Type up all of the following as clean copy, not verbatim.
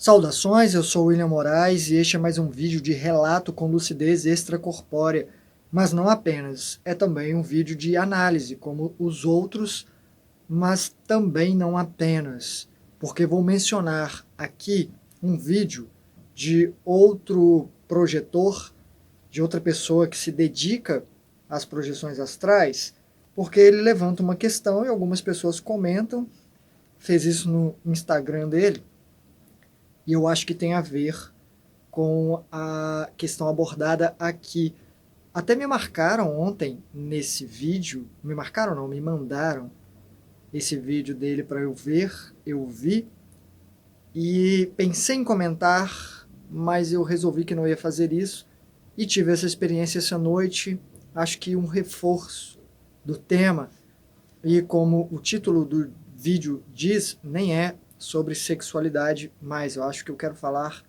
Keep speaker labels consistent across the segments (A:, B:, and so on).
A: Saudações, eu sou William Moraes e este é mais um vídeo de relato com lucidez extracorpórea, mas não apenas, é também um vídeo de análise, como os outros, mas também não apenas, porque vou mencionar aqui um vídeo de outro projetor, de outra pessoa que se dedica às projeções astrais, porque ele levanta uma questão e algumas pessoas comentam, fez isso no Instagram dele, e eu acho que tem a ver com a questão abordada aqui. Até me marcaram ontem nesse vídeo, me marcaram não, me mandaram esse vídeo dele para eu ver, eu vi, e pensei em comentar, mas eu resolvi que não ia fazer isso, e tive essa experiência essa noite, acho que um reforço do tema, e como o título do vídeo diz, nem é sobre sexualidade, mas eu acho que eu quero falar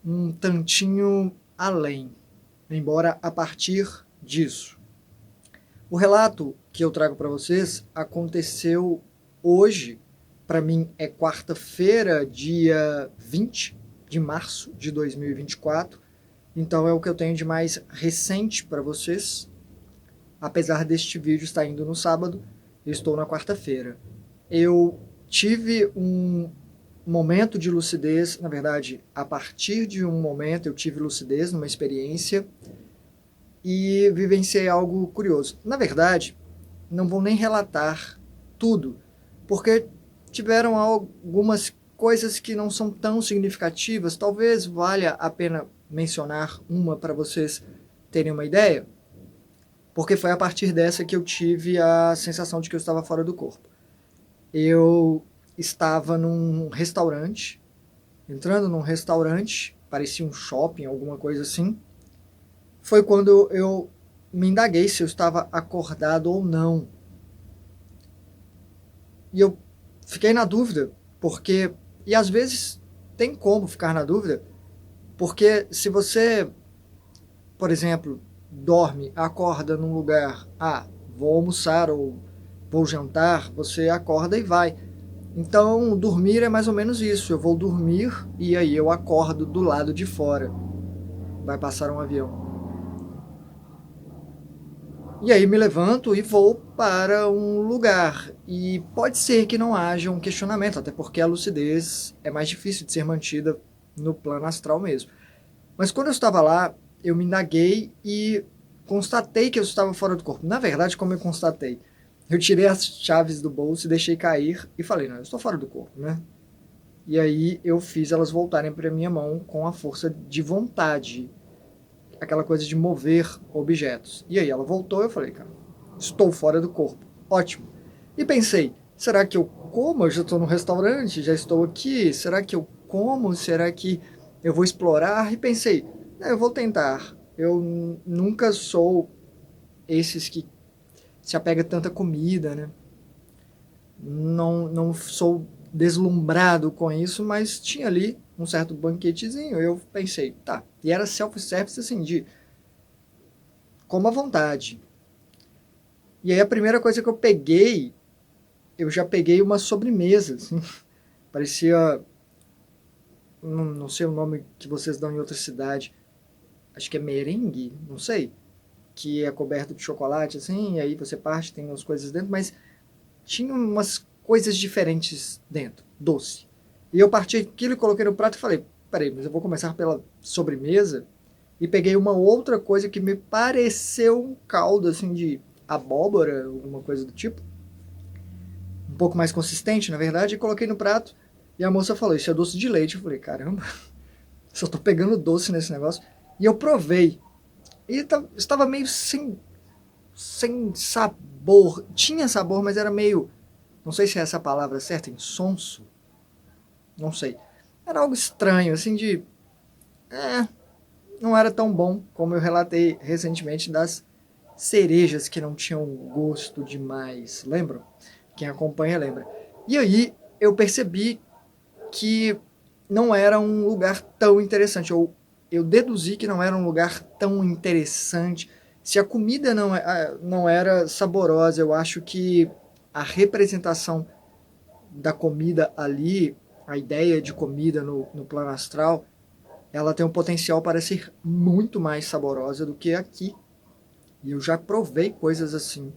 A: um tantinho além, embora a partir disso. O relato que eu trago para vocês aconteceu hoje, para mim é quarta-feira, dia 20 de março de 2024, então é o que eu tenho de mais recente para vocês. Apesar deste vídeo estar indo no sábado, eu estou na quarta-feira. Eu tive um momento de lucidez, na verdade, a partir de um momento eu tive lucidez numa experiência e vivenciei algo curioso. Na verdade, não vou nem relatar tudo, porque tiveram algumas coisas que não são tão significativas, talvez valha a pena mencionar uma para vocês terem uma ideia, porque foi a partir dessa que eu tive a sensação de que eu estava fora do corpo. Eu estava num restaurante, entrando num restaurante, parecia um shopping, alguma coisa assim. Foi quando eu me indaguei se eu estava acordado ou não. E eu fiquei na dúvida, porque... E às vezes tem como ficar na dúvida, porque se você, por exemplo, dorme, acorda num lugar, vou almoçar ou vou jantar, você acorda e vai. Então, dormir é mais ou menos isso. Eu vou dormir e aí eu acordo do lado de fora. Vai passar um avião. E aí me levanto e vou para um lugar. E pode ser que não haja um questionamento, até porque a lucidez é mais difícil de ser mantida no plano astral mesmo. Mas quando eu estava lá, eu me indaguei e constatei que eu estava fora do corpo. Na verdade, como eu constatei? Eu tirei as chaves do bolso e deixei cair e falei, não, eu estou fora do corpo, né? E aí eu fiz elas voltarem para minha mão com a força de vontade, aquela coisa de mover objetos. E aí ela voltou e eu falei, cara, estou fora do corpo, ótimo. E pensei, será que eu como? Eu já estou no restaurante, já estou aqui, será que eu como? Será que eu vou explorar? E pensei, eu vou tentar. Eu nunca sou esses que se apega tanta comida, né? Não sou deslumbrado com isso, mas tinha ali um certo banquetezinho. Eu pensei, tá. E era self-service assim, de como à vontade. E aí a primeira coisa que eu peguei, eu já peguei uma sobremesa, assim. Parecia, não sei o nome que vocês dão em outra cidade, acho que é merengue, não sei, que é coberto de chocolate, assim, e aí você parte, tem umas coisas dentro, mas tinha umas coisas diferentes dentro, doce. E eu parti aquilo e coloquei no prato e falei, peraí, mas eu vou começar pela sobremesa. E peguei uma outra coisa que me pareceu um caldo, assim, de abóbora, alguma coisa do tipo. Um pouco mais consistente, na verdade, e coloquei no prato. E a moça falou, isso é doce de leite. Eu falei, caramba, só tô pegando doce nesse negócio. E eu provei. E estava meio sem sabor. Tinha sabor, mas era meio... Não sei se é essa a palavra certa, insonso. Não sei. Era algo estranho, assim, de... não era tão bom como eu relatei recentemente das cerejas que não tinham gosto demais. Lembram? Quem acompanha lembra. E aí eu percebi que não era um lugar tão interessante. Eu deduzi que não era um lugar tão interessante. Se a comida não era saborosa, eu acho que a representação da comida ali a ideia de comida no plano astral, ela tem um potencial para ser muito mais saborosa do que aqui. E eu já provei coisas assim.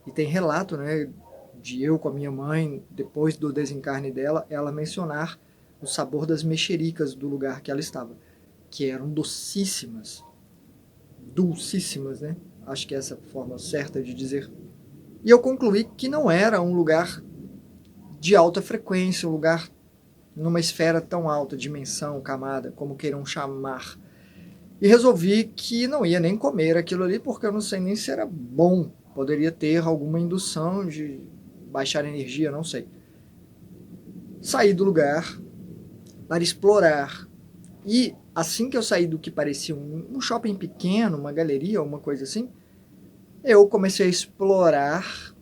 A: E tem relato, né, de eu com a minha mãe, depois do desencarne dela, ela mencionar o sabor das mexericas do lugar que ela estava, que eram docíssimas. Dulcíssimas, né? Acho que é essa a forma certa de dizer. E eu concluí que não era um lugar de alta frequência, um lugar numa esfera tão alta, dimensão, camada, como queiram chamar. E resolvi que não ia nem comer aquilo ali, porque eu não sei nem se era bom. Poderia ter alguma indução de baixar energia, não sei. Saí do lugar para explorar. E assim que eu saí do que parecia um shopping pequeno, uma galeria, uma coisa assim, eu comecei a explorar.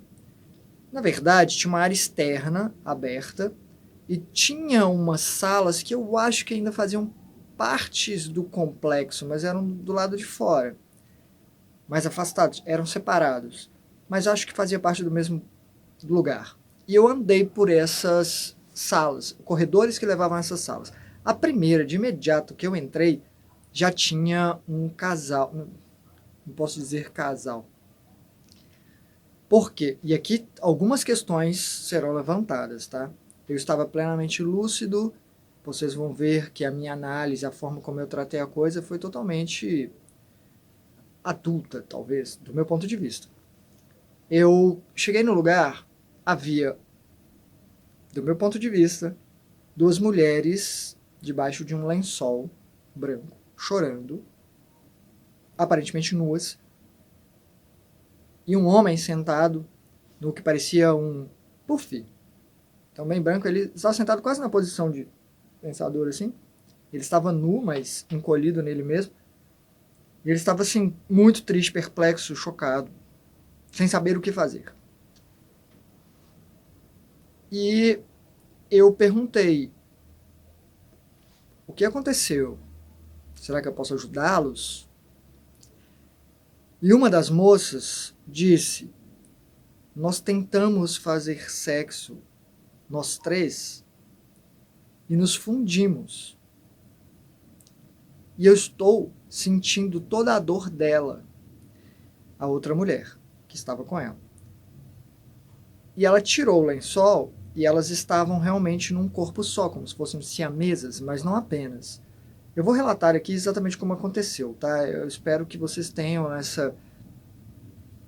A: Na verdade, tinha uma área externa aberta e tinha umas salas que eu acho que ainda faziam partes do complexo, mas eram do lado de fora, mais afastados, eram separados, mas acho que fazia parte do mesmo lugar. E eu andei por essas salas, corredores que levavam a essas salas. A primeira, de imediato que eu entrei, já tinha um casal, não posso dizer casal. Por quê? E aqui algumas questões serão levantadas, tá? Eu estava plenamente lúcido, vocês vão ver que a minha análise, a forma como eu tratei a coisa foi totalmente adulta, talvez, do meu ponto de vista. Eu cheguei no lugar, havia, do meu ponto de vista, duas mulheres debaixo de um lençol branco, chorando, aparentemente nuas, e um homem sentado no que parecia um puff, também branco. Ele estava sentado quase na posição de pensador, assim. Ele estava nu, mas encolhido nele mesmo. E ele estava, assim, muito triste, perplexo, chocado, sem saber o que fazer. E eu perguntei, o que aconteceu? Será que eu posso ajudá-los? E uma das moças disse, nós tentamos fazer sexo, nós três, e nos fundimos. E eu estou sentindo toda a dor dela, a outra mulher que estava com ela. E ela tirou o lençol e elas estavam realmente num corpo só, como se fossem siamesas, mas não apenas. Eu vou relatar aqui exatamente como aconteceu, tá? Eu espero que vocês tenham essa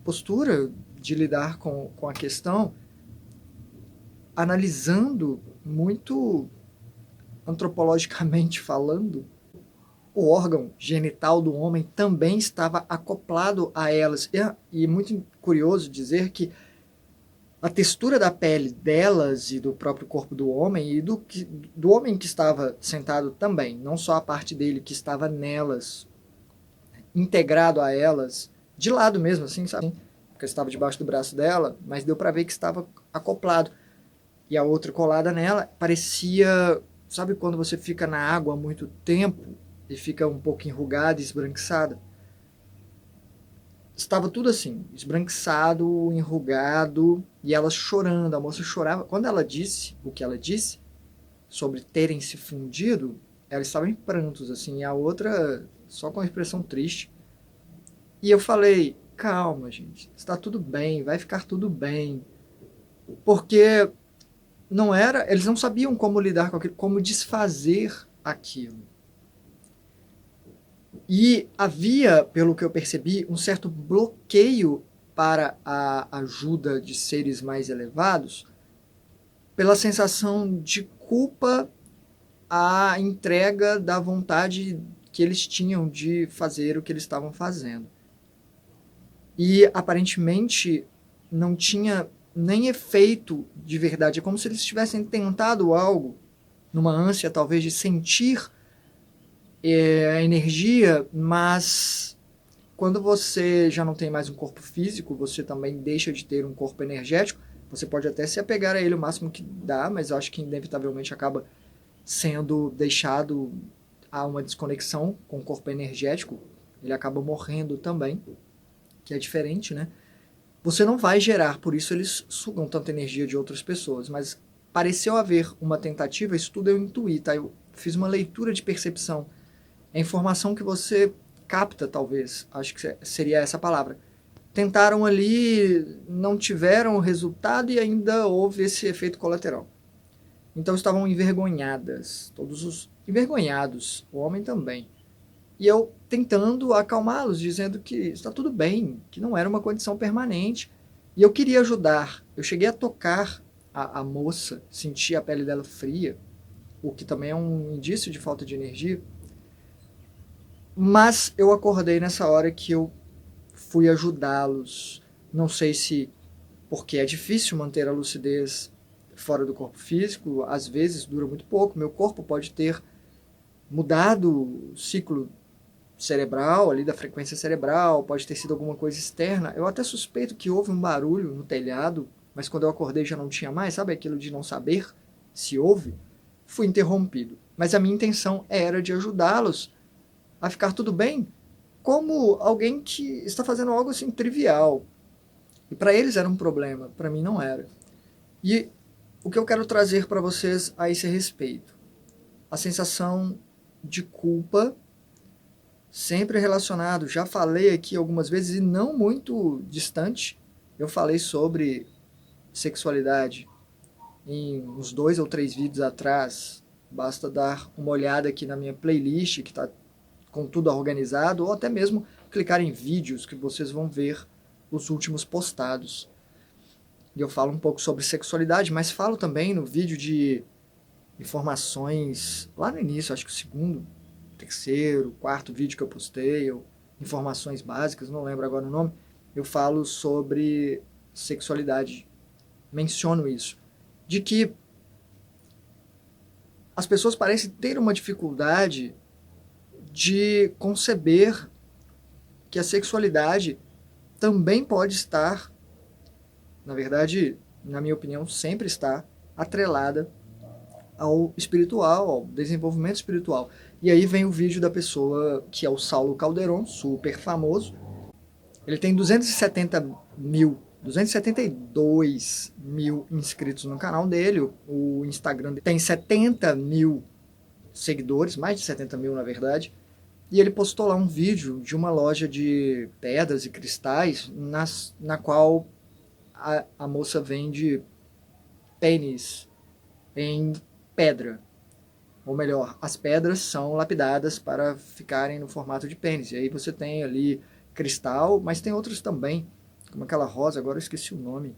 A: postura de lidar com a questão, analisando muito antropologicamente falando. O órgão genital do homem também estava acoplado a elas. E é muito curioso dizer que a textura da pele delas e do próprio corpo do homem e do homem que estava sentado também, não só a parte dele que estava nelas, integrado a elas, de lado mesmo, assim, sabe? Porque estava debaixo do braço dela, mas deu para ver que estava acoplado. E a outra colada nela parecia, sabe quando você fica na água há muito tempo e fica um pouco enrugada e esbranquiçada? Estava tudo assim, esbranquiçado, enrugado, e ela chorando, a moça chorava. Quando ela disse o que ela disse, sobre terem se fundido, ela estava em prantos, assim, e a outra só com a expressão triste. E eu falei, calma, gente, está tudo bem, vai ficar tudo bem. Porque não era, eles não sabiam como lidar com aquilo, como desfazer aquilo. E havia, pelo que eu percebi, um certo bloqueio para a ajuda de seres mais elevados pela sensação de culpa à entrega da vontade que eles tinham de fazer o que eles estavam fazendo. E aparentemente não tinha nem efeito de verdade. É como se eles tivessem tentado algo, numa ânsia talvez de sentir a energia, mas quando você já não tem mais um corpo físico, você também deixa de ter um corpo energético. Você pode até se apegar a ele o máximo que dá, mas eu acho que inevitavelmente acaba sendo deixado a uma desconexão com o corpo energético. Ele acaba morrendo também, que é diferente, né? Você não vai gerar, por isso eles sugam tanta energia de outras pessoas, mas pareceu haver uma tentativa, isso tudo eu intuí, tá? Eu fiz uma leitura de percepção. É informação que você capta, talvez, acho que seria essa a palavra. Tentaram ali, não tiveram resultado e ainda houve esse efeito colateral. Então estavam envergonhadas, todos os envergonhados, o homem também. E eu tentando acalmá-los, dizendo que está tudo bem, que não era uma condição permanente. E eu queria ajudar. Eu cheguei a tocar a moça, senti a pele dela fria, o que também é um indício de falta de energia. Mas eu acordei nessa hora que eu fui ajudá-los. Não sei se porque é difícil manter a lucidez fora do corpo físico, às vezes dura muito pouco. Meu corpo pode ter mudado o ciclo cerebral, ali da frequência cerebral, pode ter sido alguma coisa externa. Eu até suspeito que houve um barulho no telhado, mas quando eu acordei já não tinha mais, sabe aquilo de não saber se houve? Fui interrompido. Mas a minha intenção era de ajudá-los a ficar tudo bem, como alguém que está fazendo algo assim trivial. E para eles era um problema, para mim não era. E o que eu quero trazer para vocês a esse respeito? A sensação de culpa, sempre relacionado, já falei aqui algumas vezes e não muito distante, eu falei sobre sexualidade em uns 2 ou 3 vídeos atrás. Basta dar uma olhada aqui na minha playlist, que está com tudo organizado, ou até mesmo clicar em vídeos que vocês vão ver os últimos postados. E eu falo um pouco sobre sexualidade, mas falo também no vídeo de informações, lá no início, acho que o segundo, terceiro, quarto vídeo que eu postei, ou informações básicas, não lembro agora o nome, eu falo sobre sexualidade, menciono isso, de que as pessoas parecem ter uma dificuldade de conceber que a sexualidade também pode estar, na verdade, na minha opinião, sempre está atrelada ao espiritual, ao desenvolvimento espiritual. E aí vem o vídeo da pessoa que é o Saulo Calderon, super famoso. Ele tem 272 mil inscritos no canal dele. O Instagram tem 70 mil seguidores, mais de 70 mil na verdade. E ele postou lá um vídeo de uma loja de pedras e cristais na qual a moça vende pênis em pedra. Ou melhor, as pedras são lapidadas para ficarem no formato de pênis. E aí você tem ali cristal, mas tem outros também, como aquela rosa, agora eu esqueci o nome.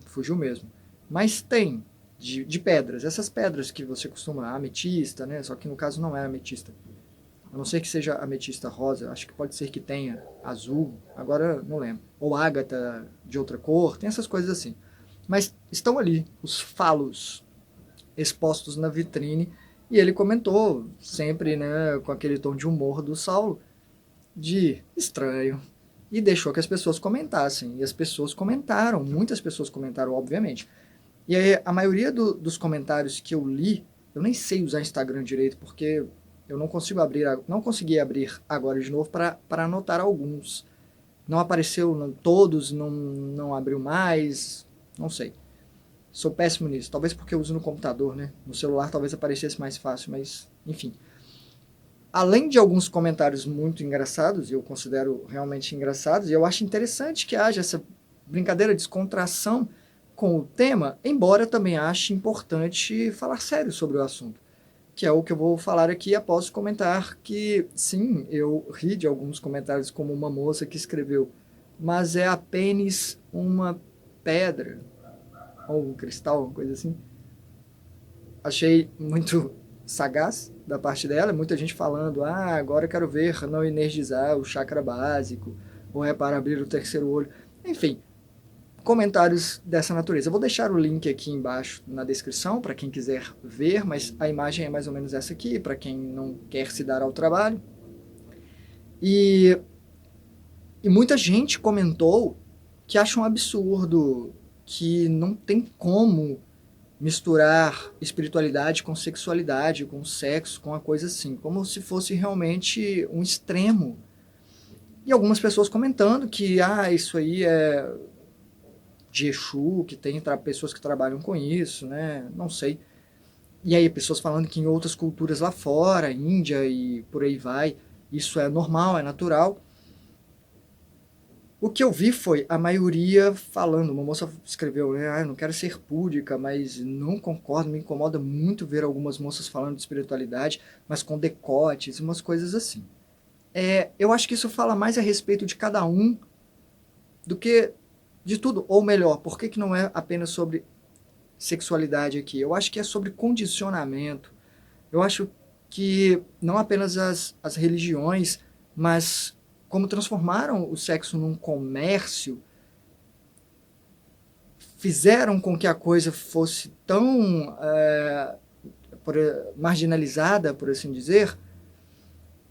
A: Fugiu mesmo. Mas tem de pedras. Essas pedras que você costuma, ametista, né? Só que no caso não é ametista. A não ser que seja ametista rosa, acho que pode ser que tenha azul, agora não lembro. Ou ágata de outra cor, tem essas coisas assim. Mas estão ali os falos expostos na vitrine, e ele comentou, sempre, né, com aquele tom de humor do Saulo, de estranho, e deixou que as pessoas comentassem, e as pessoas comentaram, muitas pessoas comentaram, obviamente. E aí, a maioria dos comentários que eu li, eu nem sei usar Instagram direito, porque eu não consigo não consegui abrir agora de novo para anotar alguns. Não apareceu todos, não abriu mais, não sei. Sou péssimo nisso, talvez porque eu uso no computador, né? No celular talvez aparecesse mais fácil, mas enfim. Além de alguns comentários muito engraçados, e eu considero realmente engraçados, e eu acho interessante que haja essa brincadeira, descontração com o tema, embora também ache importante falar sério sobre o assunto, que é o que eu vou falar aqui após comentar que, sim, eu ri de alguns comentários, como uma moça que escreveu, mas é apenas uma pedra, ou um cristal, uma coisa assim. Achei muito sagaz da parte dela, muita gente falando, agora eu quero ver não energizar o chakra básico, ou é para abrir o terceiro olho. Enfim, comentários dessa natureza. Eu vou deixar o link aqui embaixo na descrição para quem quiser ver, mas a imagem é mais ou menos essa aqui, para quem não quer se dar ao trabalho. E muita gente comentou que acha um absurdo, que não tem como misturar espiritualidade com sexualidade, com sexo, com uma coisa assim, como se fosse realmente um extremo. E algumas pessoas comentando que isso aí é de Exu, que tem pessoas que trabalham com isso, né? Não sei. E aí pessoas falando que em outras culturas lá fora, Índia e por aí vai, isso é normal, é natural. O que eu vi foi a maioria falando, uma moça escreveu, né, eu não quero ser púdica, mas não concordo, me incomoda muito ver algumas moças falando de espiritualidade, mas com decotes, umas coisas assim. Eu acho que isso fala mais a respeito de cada um do que de tudo, ou melhor, por que não é apenas sobre sexualidade aqui? Eu acho que é sobre condicionamento. Eu acho que não apenas as religiões, mas como transformaram o sexo num comércio, fizeram com que a coisa fosse tão marginalizada, por assim dizer,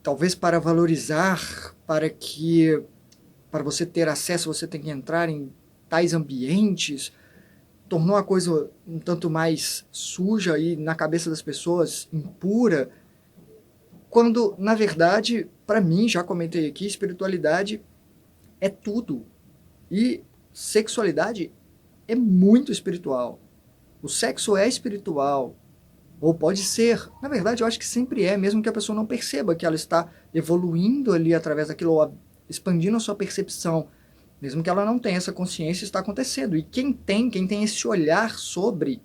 A: talvez para valorizar, para você ter acesso, você tem que entrar em tais ambientes, tornou a coisa um tanto mais suja e na cabeça das pessoas impura, quando na verdade, para mim, já comentei aqui, espiritualidade é tudo e sexualidade é muito espiritual. O sexo é espiritual, ou pode ser. Na verdade, eu acho que sempre é, mesmo que a pessoa não perceba que ela está evoluindo ali através daquilo, ou expandindo a sua percepção, mesmo que ela não tenha essa consciência, está acontecendo. E quem tem esse olhar sobre,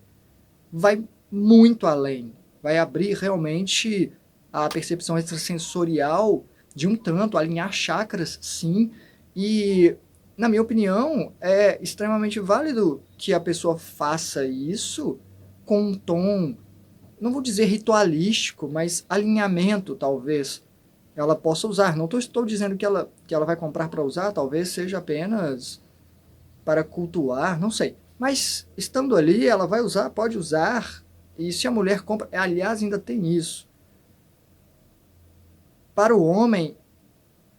A: vai muito além. Vai abrir realmente a percepção extrasensorial de um tanto, alinhar chakras, sim. E, na minha opinião, é extremamente válido que a pessoa faça isso com um tom, não vou dizer ritualístico, mas alinhamento, talvez, ela possa usar. Não estou dizendo que ela vai comprar para usar, talvez seja apenas para cultuar, não sei. Mas estando ali, ela vai usar, pode usar. E se a mulher compra, aliás, ainda tem isso. Para o homem,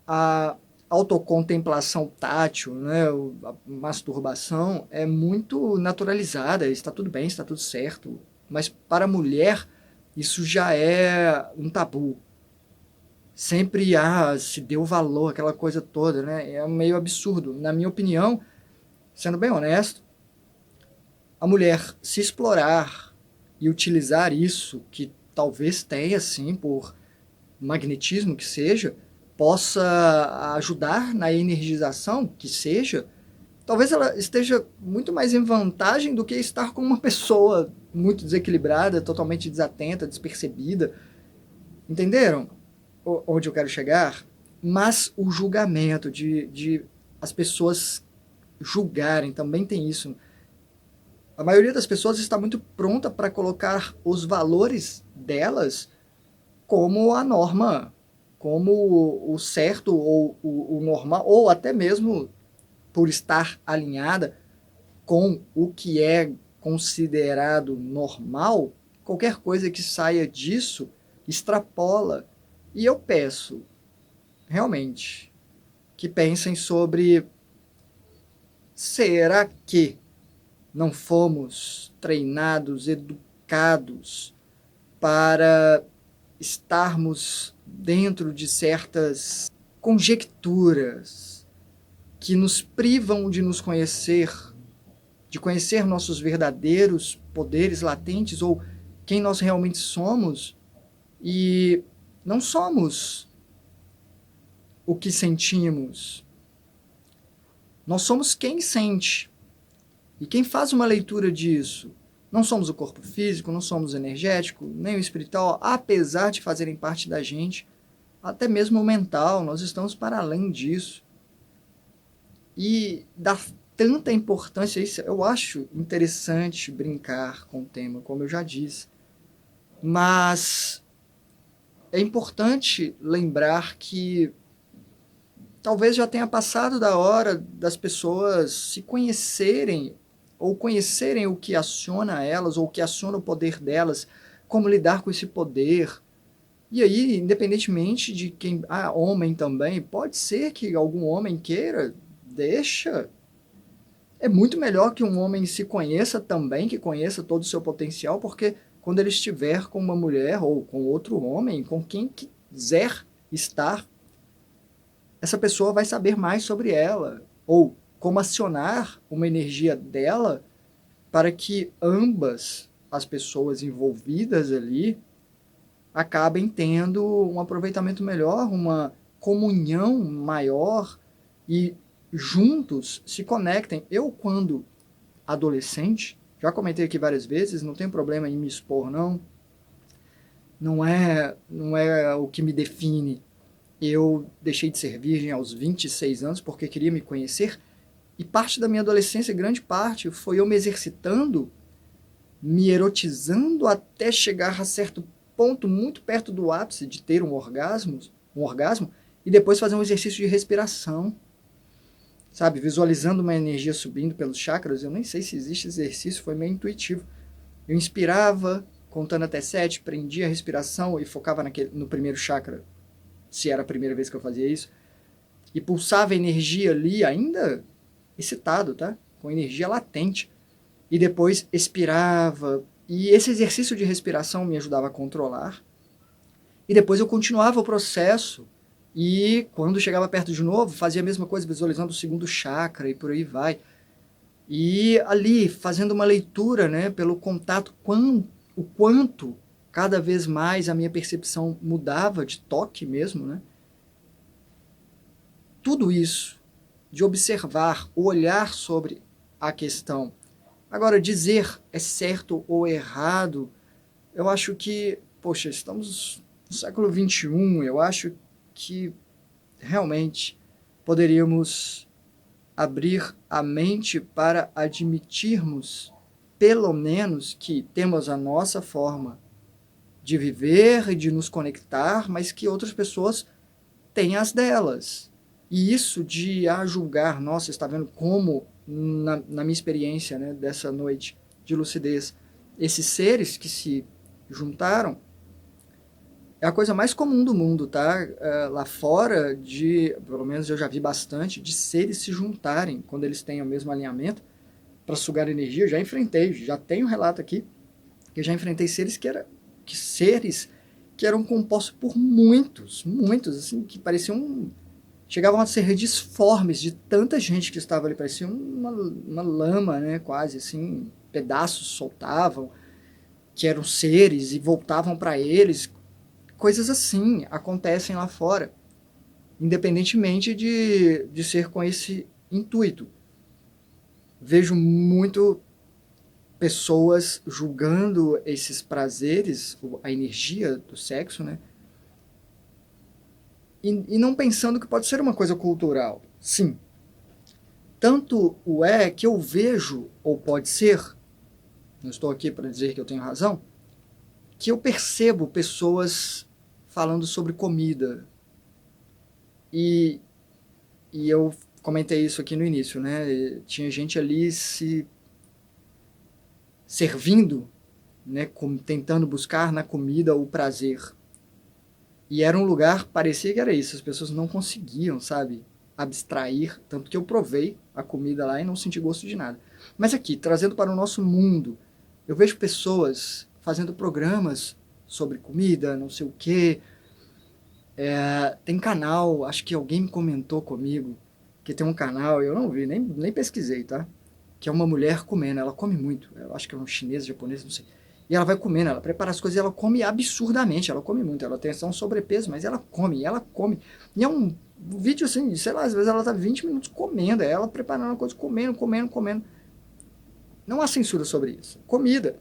A: a autocontemplação tátil, né, a masturbação é muito naturalizada, está tudo bem, está tudo certo. Mas para a mulher, isso já é um tabu. Sempre se deu valor, aquela coisa toda, né? É meio absurdo. Na minha opinião, sendo bem honesto, a mulher se explorar e utilizar isso, que talvez tenha, sim, por magnetismo que seja, possa ajudar na energização que seja, talvez ela esteja muito mais em vantagem do que estar com uma pessoa muito desequilibrada, totalmente desatenta, despercebida. Entenderam onde eu quero chegar? Mas o julgamento de as pessoas julgarem também tem isso. A maioria das pessoas está muito pronta para colocar os valores delas como a norma, como o certo ou o normal, ou até mesmo por estar alinhada com o que é considerado normal, qualquer coisa que saia disso extrapola. E eu peço, realmente, que pensem sobre: será que não fomos treinados, educados para estarmos dentro de certas conjecturas que nos privam de nos conhecer, de conhecer nossos verdadeiros poderes latentes ou quem nós realmente somos, e não somos o que sentimos. Nós somos quem sente. E quem faz uma leitura disso? Não somos o corpo físico, não somos o energético, nem o espiritual, apesar de fazerem parte da gente, até mesmo o mental, nós estamos para além disso. E dá tanta importância a isso, eu acho interessante brincar com o tema, como eu já disse. Mas é importante lembrar que talvez já tenha passado da hora das pessoas se conhecerem ou conhecerem o que aciona elas ou o que aciona o poder delas, como lidar com esse poder. E aí, independentemente de quem, homem também, pode ser que algum homem queira, deixa. É muito melhor que um homem se conheça também, que conheça todo o seu potencial, porque quando ele estiver com uma mulher ou com outro homem, com quem quiser estar, essa pessoa vai saber mais sobre ela, ou como acionar uma energia dela para que ambas as pessoas envolvidas ali acabem tendo um aproveitamento melhor, uma comunhão maior e juntos se conectem. Eu, quando adolescente, já comentei aqui várias vezes, não tenho problema em me expor, não. Não é o que me define. Eu deixei de ser virgem aos 26 anos porque queria me conhecer, e parte da minha adolescência, grande parte, foi eu me exercitando, me erotizando até chegar a certo ponto muito perto do ápice de ter um orgasmo, e depois fazer um exercício de respiração, sabe, visualizando uma energia subindo pelos chakras. Eu nem sei se existe exercício, foi meio intuitivo. Eu inspirava, contando até 7, prendia a respiração e focava no primeiro chakra, se era a primeira vez que eu fazia isso, e pulsava energia ali, ainda excitado, tá? Com energia latente. E depois expirava. E esse exercício de respiração me ajudava a controlar. E depois eu continuava o processo. E quando chegava perto de novo, fazia a mesma coisa, visualizando o segundo chakra e por aí vai. E ali, fazendo uma leitura, né, pelo contato, o quanto cada vez mais a minha percepção mudava de toque mesmo, né? Tudo isso, de observar, olhar sobre a questão. Agora, dizer é certo ou errado, eu acho que, poxa, estamos no século XXI, eu acho que realmente poderíamos abrir a mente para admitirmos, pelo menos, que temos a nossa forma de viver e de nos conectar, mas que outras pessoas têm as delas. E isso de julgar, nossa, está vendo como, na minha experiência, né, dessa noite de lucidez, esses seres que se juntaram, é a coisa mais comum do mundo, tá? Lá fora, pelo menos eu já vi bastante, de seres se juntarem quando eles têm o mesmo alinhamento para sugar energia. Eu já enfrentei, já tenho um relato aqui, que eu já enfrentei seres que eram compostos por muitos, assim, que pareciam, chegavam a ser disformes de tanta gente que estava ali, parecia uma lama, né, quase assim, pedaços soltavam, que eram seres e voltavam para eles. Coisas assim acontecem lá fora, independentemente de ser com esse intuito. Vejo muito pessoas julgando esses prazeres, a energia do sexo, né? E não pensando que pode ser uma coisa cultural. Sim. Tanto o é que eu vejo, ou pode ser, não estou aqui para dizer que eu tenho razão, que eu percebo pessoas falando sobre comida. E eu comentei isso aqui no início, né? Tinha gente ali se servindo, né? Tentando buscar na comida o prazer. E era um lugar, parecia que era isso, as pessoas não conseguiam, sabe, abstrair, tanto que eu provei a comida lá e não senti gosto de nada. Mas aqui, trazendo para o nosso mundo, eu vejo pessoas fazendo programas sobre comida, não sei o quê. Tem canal, acho que alguém comentou comigo, que tem um canal, eu não vi, nem pesquisei, tá? Que é uma mulher comendo, ela come muito, eu acho que é um chinês, japonês, não sei. E ela vai comendo, ela prepara as coisas e ela come absurdamente, ela come muito, ela tem um sobrepeso, mas ela come. E é um vídeo assim, sei lá, às vezes ela tá 20 minutos comendo, é ela preparando a coisa, comendo. Não há censura sobre isso. Comida.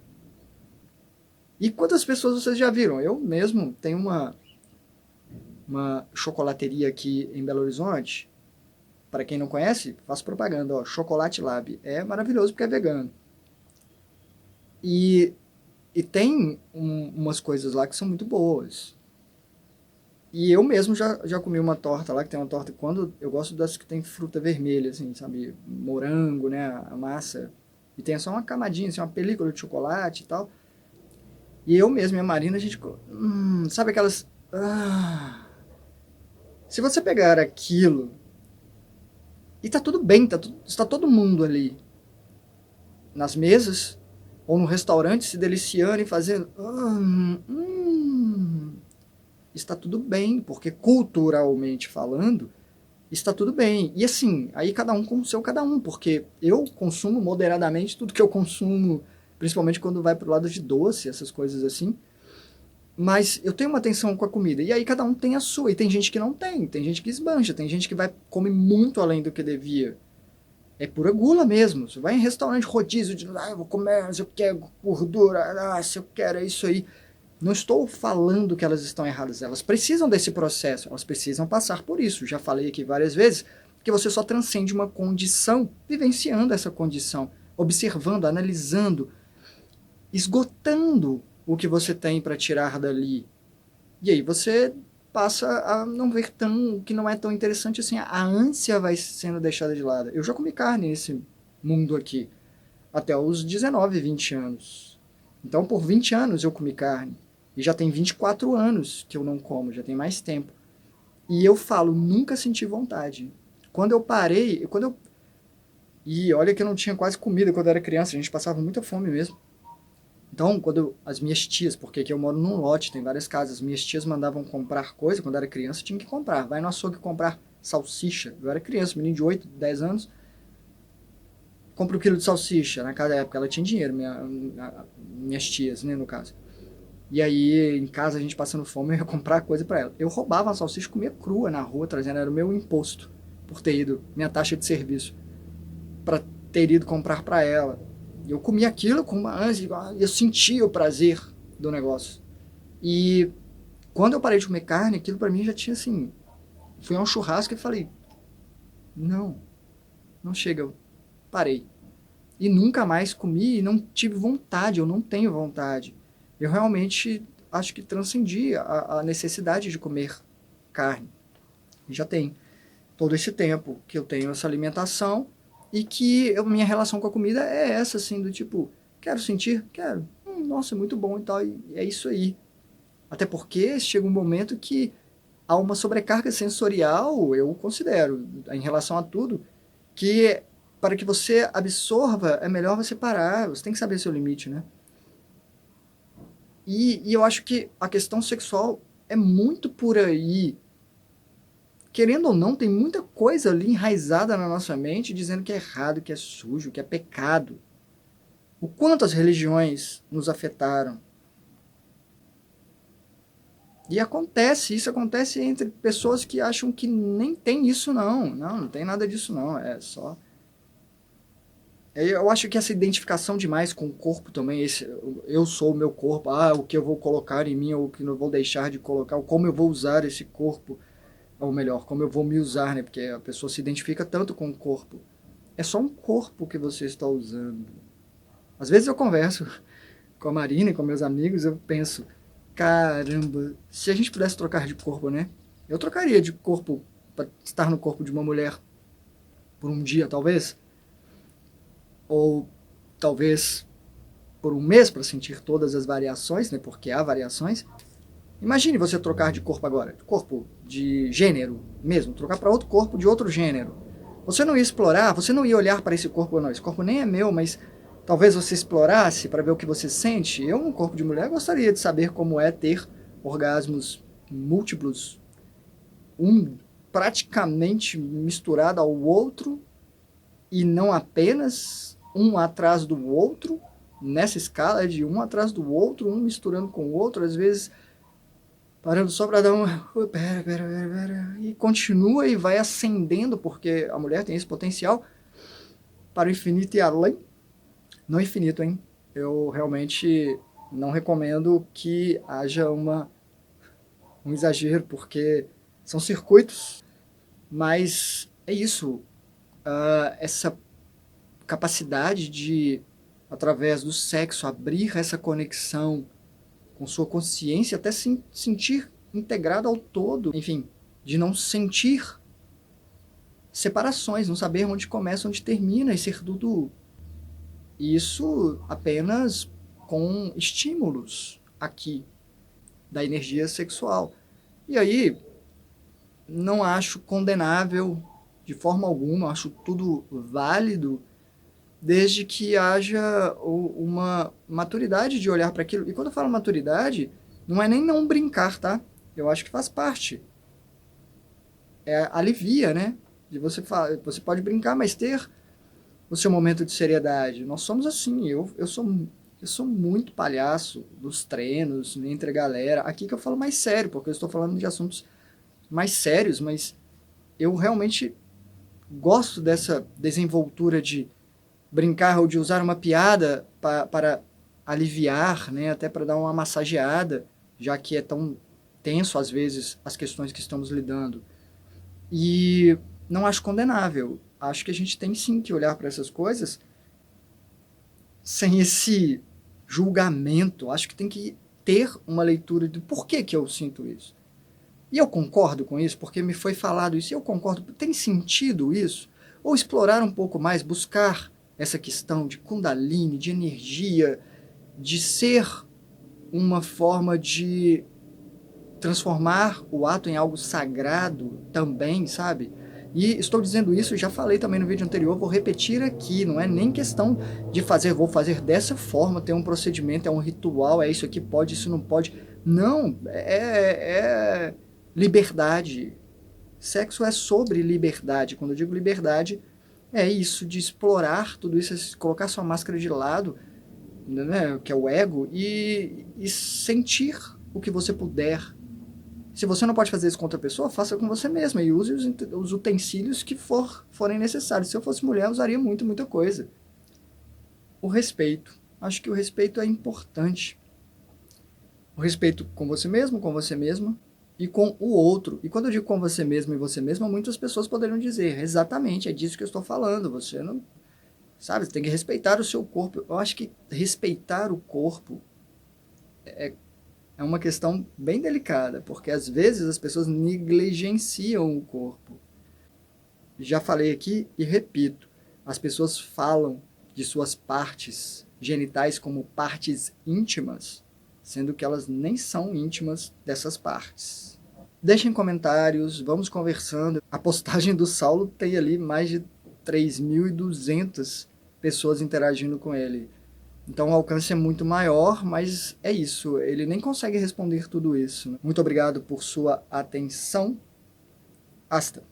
A: E quantas pessoas vocês já viram? Eu mesmo tenho uma chocolateria aqui em Belo Horizonte. Para quem não conhece, faço propaganda, ó, Chocolate Lab. É maravilhoso porque é vegano. E tem umas coisas lá que são muito boas. E eu mesmo já comi uma torta lá, que tem uma torta, quando eu gosto das que tem fruta vermelha, assim, sabe? Morango, né? A massa. E tem só uma camadinha, assim, uma película de chocolate e tal. E eu mesmo e a Marina, a gente... sabe aquelas... Se você pegar aquilo... E tá tudo bem, está todo mundo ali. Nas mesas, ou no restaurante, se deliciando e fazendo... está tudo bem, porque culturalmente falando, está tudo bem. E assim, aí cada um com o seu cada um, porque eu consumo moderadamente tudo que eu consumo, principalmente quando vai pro lado de doce, essas coisas assim. Mas eu tenho uma atenção com a comida. E aí cada um tem a sua. E tem gente que não tem. Tem gente que esbanja. Tem gente que vai come muito além do que devia. É pura gula mesmo. Você vai em restaurante rodízio de eu vou comer, se eu quero gordura, se eu quero é isso aí. Não estou falando que elas estão erradas. Elas precisam desse processo. Elas precisam passar por isso. Já falei aqui várias vezes que você só transcende uma condição vivenciando essa condição, observando, analisando, esgotando o que você tem para tirar dali. E aí você passa a não ver tão, que não é tão interessante assim. A ânsia vai sendo deixada de lado. Eu já comi carne nesse mundo aqui, até os 19, 20 anos. Então, por 20 anos eu comi carne. E já tem 24 anos que eu não como, já tem mais tempo. E eu falo, nunca senti vontade. Quando eu parei, E olha que eu não tinha quase comida quando eu era criança, a gente passava muita fome mesmo. Então, as minhas tias, porque aqui eu moro num lote, tem várias casas, minhas tias mandavam comprar coisa, quando eu era criança eu tinha que comprar. Vai no açougue comprar salsicha. Eu era criança, menino de 8, 10 anos, compra 1 quilo de salsicha. Naquela época ela tinha dinheiro, minhas tias, né, no caso. E aí, em casa, a gente passando fome, eu ia comprar coisa pra ela. Eu roubava a salsicha e comia crua na rua, trazendo, era o meu imposto, por ter ido, minha taxa de serviço, pra ter ido comprar pra ela. Eu comia aquilo com uma ânsia, eu sentia o prazer do negócio. E quando eu parei de comer carne, aquilo pra mim já tinha assim. Fui a um churrasco e falei: não, não chega, eu parei. E nunca mais comi e não tive vontade, eu não tenho vontade. Eu realmente acho que transcendi a necessidade de comer carne. E já tem todo esse tempo que eu tenho essa alimentação e que minha relação com a comida é essa, assim, do tipo, quero sentir? Quero. Nossa, é muito bom e tal, e é isso aí. Até porque chega um momento que há uma sobrecarga sensorial, eu considero, em relação a tudo, que para que você absorva, é melhor você parar, você tem que saber seu limite, né? E eu acho que a questão sexual é muito por aí. Querendo ou não, tem muita coisa ali enraizada na nossa mente dizendo que é errado, que é sujo, que é pecado. O quanto as religiões nos afetaram. E isso acontece entre pessoas que acham que nem tem isso não. Não tem nada disso não, é só... Eu acho que essa identificação demais com o corpo também, eu sou o meu corpo, o que eu vou colocar em mim, ou o que eu vou deixar de colocar, ou como eu vou usar esse corpo, ou melhor, como eu vou me usar, né? Porque a pessoa se identifica tanto com o corpo. É só um corpo que você está usando. Às vezes eu converso com a Marina e com meus amigos, eu penso, caramba, se a gente pudesse trocar de corpo, né? Eu trocaria de corpo para estar no corpo de uma mulher por um dia, talvez. Ou talvez por um mês para sentir todas as variações, né? Porque há variações. Imagine você trocar de corpo agora, de corpo de gênero mesmo, trocar para outro corpo de outro gênero. Você não ia explorar, você não ia olhar para esse corpo, não, esse corpo nem é meu, mas talvez você explorasse para ver o que você sente. Eu, um corpo de mulher, gostaria de saber como é ter orgasmos múltiplos, um praticamente misturado ao outro, e não apenas um atrás do outro, nessa escala de um atrás do outro, um misturando com o outro, às vezes parando só para dar um... Pera. E continua e vai ascendendo, porque a mulher tem esse potencial para o infinito e além. Não infinito, hein? Eu realmente não recomendo que haja um exagero, porque são circuitos, mas é isso. Essa capacidade de, através do sexo, abrir essa conexão com sua consciência, até se sentir integrado ao todo, enfim, de não sentir separações, não saber onde começa, onde termina, e ser tudo isso apenas com estímulos aqui da energia sexual. E aí, não acho condenável de forma alguma, acho tudo válido, desde que haja uma maturidade de olhar para aquilo. E quando eu falo maturidade, não é nem não brincar, tá? Eu acho que faz parte. alivia, né? E você pode brincar, mas ter o seu momento de seriedade. Nós somos assim, eu sou muito palhaço dos treinos, entre a galera. Aqui que eu falo mais sério, porque eu estou falando de assuntos mais sérios, mas eu realmente gosto dessa desenvoltura de brincar ou de usar uma piada para aliviar, né, até para dar uma massageada, já que é tão tenso às vezes as questões que estamos lidando. E não acho condenável. Acho que a gente tem sim que olhar para essas coisas sem esse julgamento. Acho que tem que ter uma leitura de por que que eu sinto isso. E eu concordo com isso, porque me foi falado isso, e eu concordo. Tem sentido isso? Ou explorar um pouco mais, buscar essa questão de Kundalini, de energia, de ser uma forma de transformar o ato em algo sagrado também, sabe? E estou dizendo isso, já falei também no vídeo anterior, vou repetir aqui, não é nem questão de fazer, vou fazer dessa forma, tem um procedimento, é um ritual, é isso aqui pode, isso não pode. Não, é liberdade. Sexo é sobre liberdade. Quando eu digo liberdade, é isso, de explorar tudo isso, colocar sua máscara de lado, né, que é o ego, e sentir o que você puder. Se você não pode fazer isso com outra pessoa, faça com você mesma e use os utensílios que forem necessários. Se eu fosse mulher, eu usaria muita coisa. O respeito. Acho que o respeito é importante. O respeito com você mesmo, com você mesma e com o outro. E quando eu digo com você mesmo e você mesma, muitas pessoas poderiam dizer, exatamente, é disso que eu estou falando. Você não... Sabe, você tem que respeitar o seu corpo. Eu acho que respeitar o corpo é uma questão bem delicada, porque às vezes as pessoas negligenciam o corpo. Já falei aqui e repito, as pessoas falam de suas partes genitais como partes íntimas, sendo que elas nem são íntimas dessas partes. Deixem comentários, vamos conversando. A postagem do Saulo tem ali mais de 3.200 pessoas interagindo com ele. Então o alcance é muito maior, mas é isso, ele nem consegue responder tudo isso. Muito obrigado por sua atenção. Hasta.